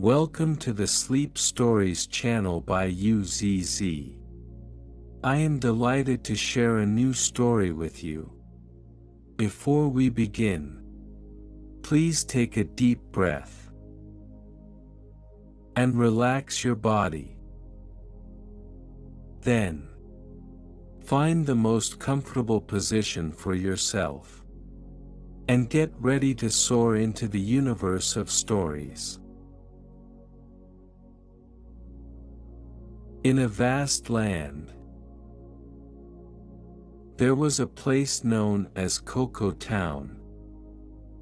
Welcome to the Sleep Stories channel by UZZ. I am delighted to share a new story with you. Before we begin, please take a deep breath and relax your body. Then, find the most comfortable position for yourself and get ready to soar into the universe of stories. In a vast land, there was a place known as Cocoa Town,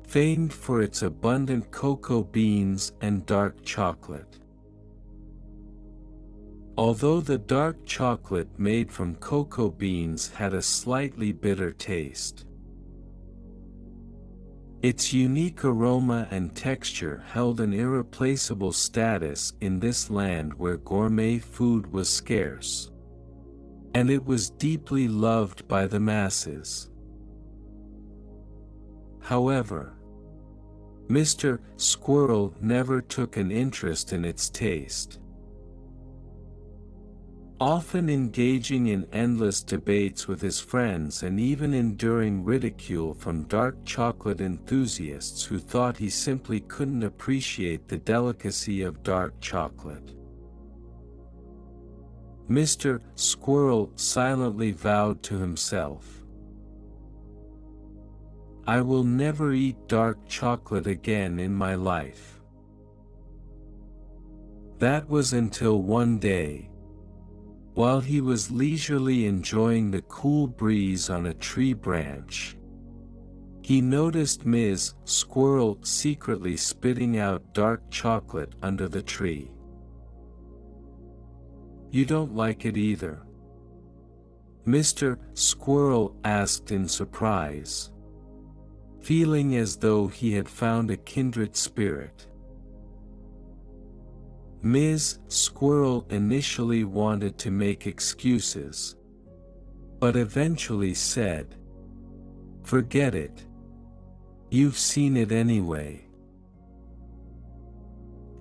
famed for its abundant cocoa beans and dark chocolate. Although the dark chocolate made from cocoa beans had a slightly bitter taste, its unique aroma and texture held an irreplaceable status in this land where gourmet food was scarce, and it was deeply loved by the masses. However, Mr. Squirrel never took an interest in its taste. Often engaging in endless debates with his friends and even enduring ridicule from dark chocolate enthusiasts who thought he simply couldn't appreciate the delicacy of dark chocolate, Mr. Squirrel silently vowed to himself, "I will never eat dark chocolate again in my life." That was until one day, while he was leisurely enjoying the cool breeze on a tree branch, he noticed Ms. Squirrel secretly spitting out dark chocolate under the tree. "You don't like it either?" Mr. Squirrel asked in surprise, feeling as though he had found a kindred spirit. Ms. Squirrel initially wanted to make excuses, but eventually said, "Forget it. You've seen it anyway."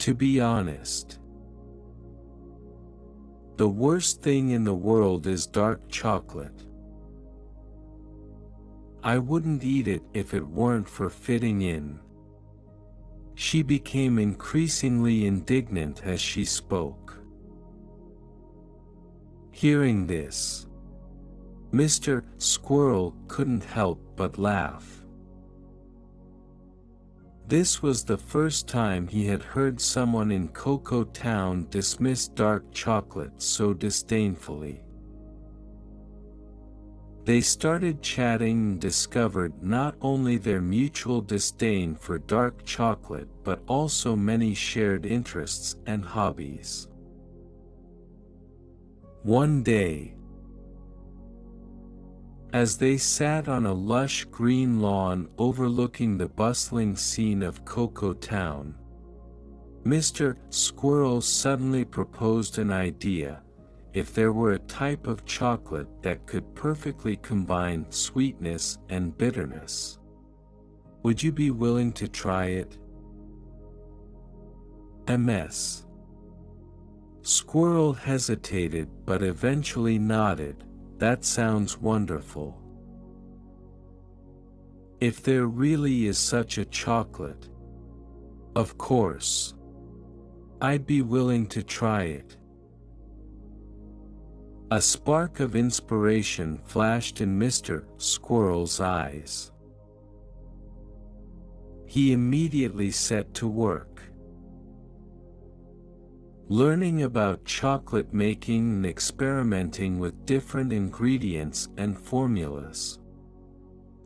To be honest, the worst thing in the world is dark chocolate. I wouldn't eat it if it weren't for fitting in. She became increasingly indignant as she spoke. Hearing this, Mr. Squirrel couldn't help but laugh. This was the first time he had heard someone in Cocoa Town dismiss dark chocolate so disdainfully. They started chatting and discovered not only their mutual disdain for dark chocolate but also many shared interests and hobbies. One day, as they sat on a lush green lawn overlooking the bustling scene of Cocoa Town, Mr. Squirrel suddenly proposed an idea. If there were a type of chocolate that could perfectly combine sweetness and bitterness, would you be willing to try it? Ms. Squirrel hesitated but eventually nodded. "That sounds wonderful. If there really is such a chocolate, of course, I'd be willing to try it." A spark of inspiration flashed in Mr. Squirrel's eyes. He immediately set to work, learning about chocolate making and experimenting with different ingredients and formulas,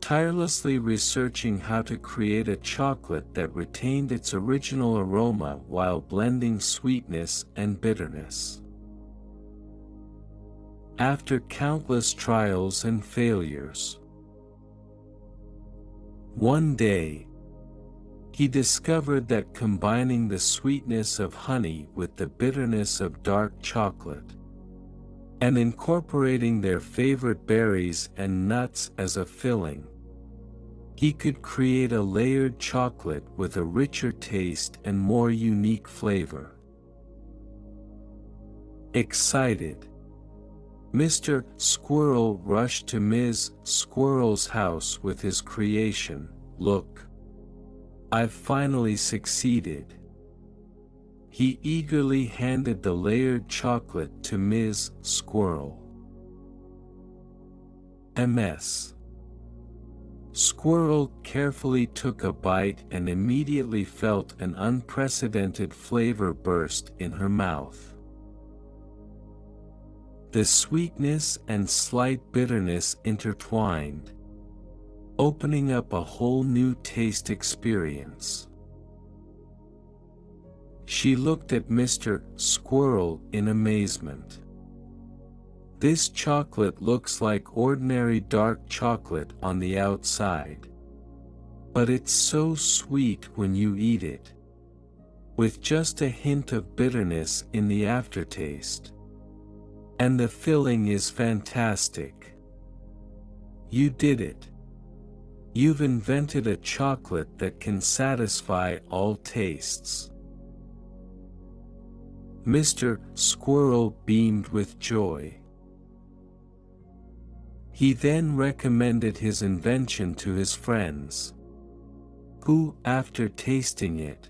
tirelessly researching how to create a chocolate that retained its original aroma while blending sweetness and bitterness. After countless trials and failures, one day, he discovered that combining the sweetness of honey with the bitterness of dark chocolate, and incorporating their favorite berries and nuts as a filling, He could create a layered chocolate with a richer taste and more unique flavor. Excited, Mr. Squirrel rushed to Ms. Squirrel's house with his creation. "Look, I've finally succeeded." He eagerly handed the layered chocolate to Ms. Squirrel. Ms. Squirrel carefully took a bite and immediately felt an unprecedented flavor burst in her mouth. The sweetness and slight bitterness intertwined, opening up a whole new taste experience. She looked at Mr. Squirrel in amazement. "This chocolate looks like ordinary dark chocolate on the outside. But it's so sweet when you eat it, with just a hint of bitterness in the aftertaste. And the filling is fantastic. You did it. You've invented a chocolate that can satisfy all tastes." Mr. Squirrel beamed with joy. He then recommended his invention to his friends, who, after tasting it,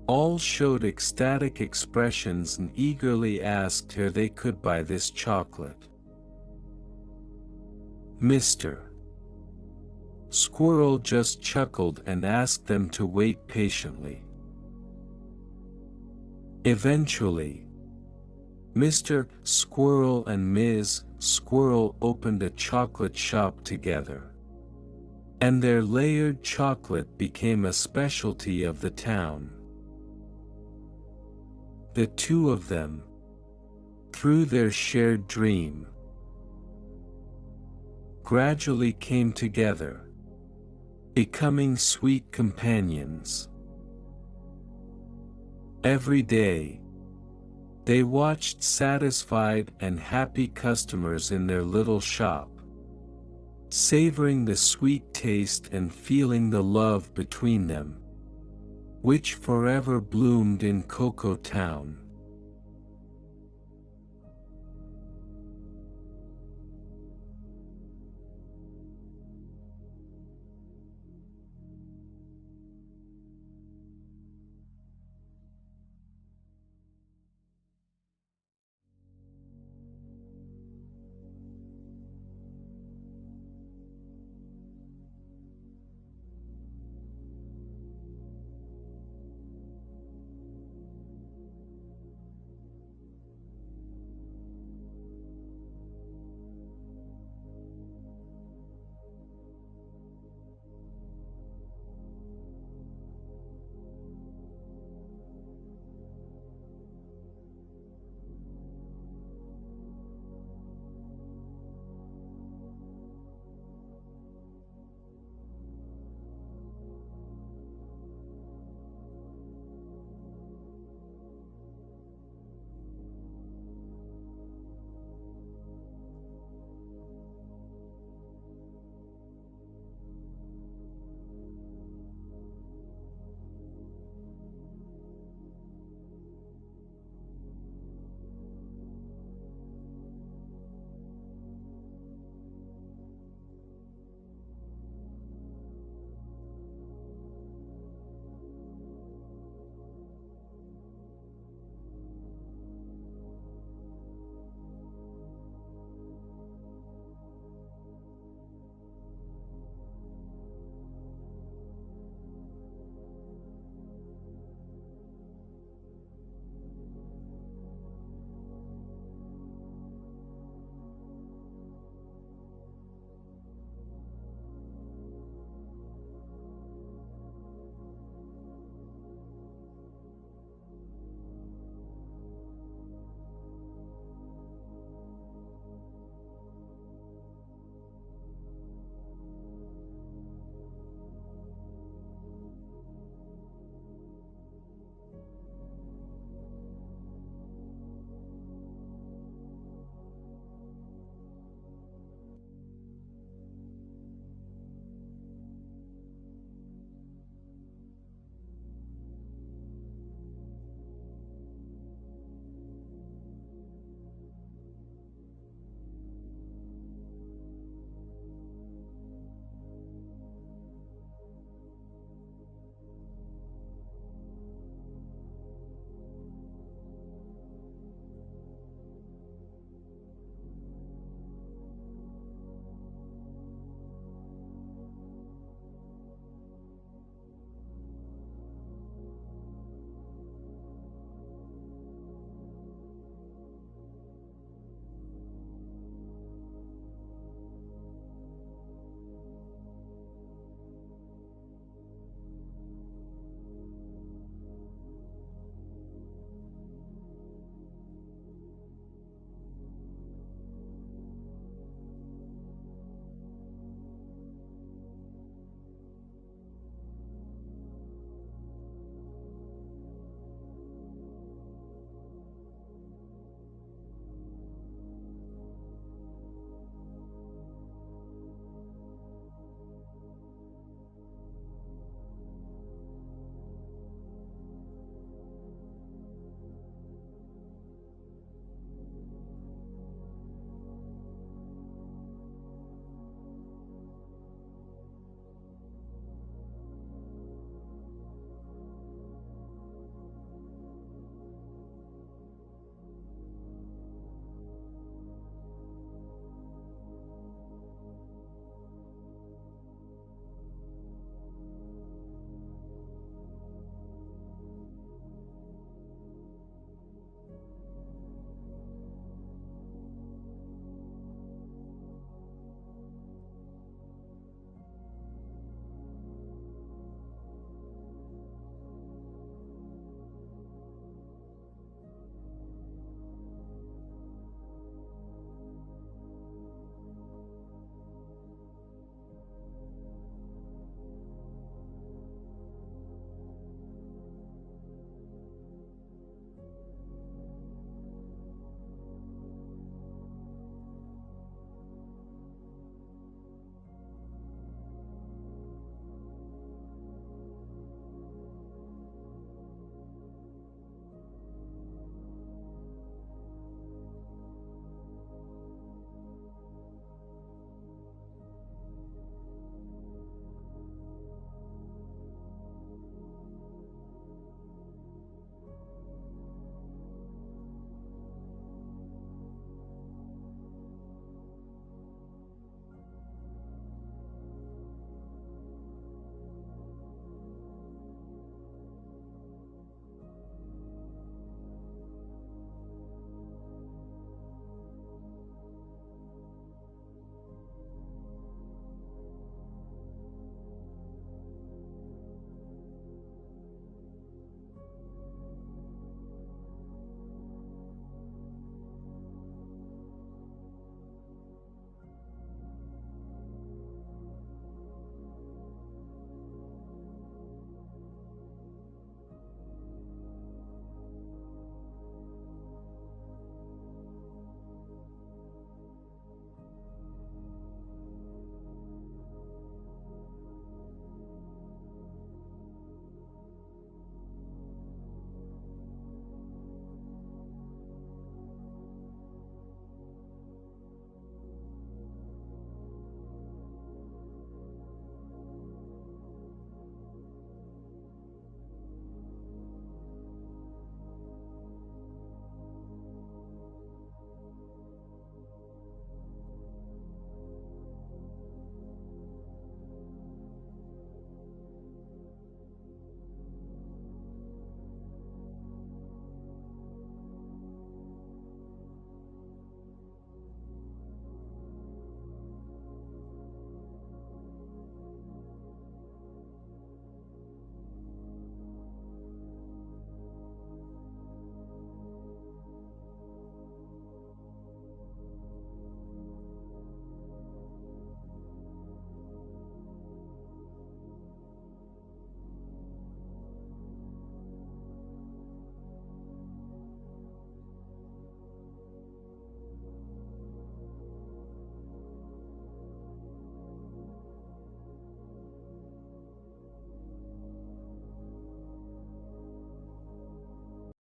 all showed ecstatic expressions and eagerly asked where they could buy this chocolate. Mr. Squirrel just chuckled and asked them to wait patiently. Eventually, Mr. Squirrel and Ms. Squirrel opened a chocolate shop together, and their layered chocolate became a specialty of the town. The two of them, through their shared dream, gradually came together, becoming sweet companions. Every day, they watched satisfied and happy customers in their little shop, savoring the sweet taste and feeling the love between them, which forever bloomed in Cocoa Town.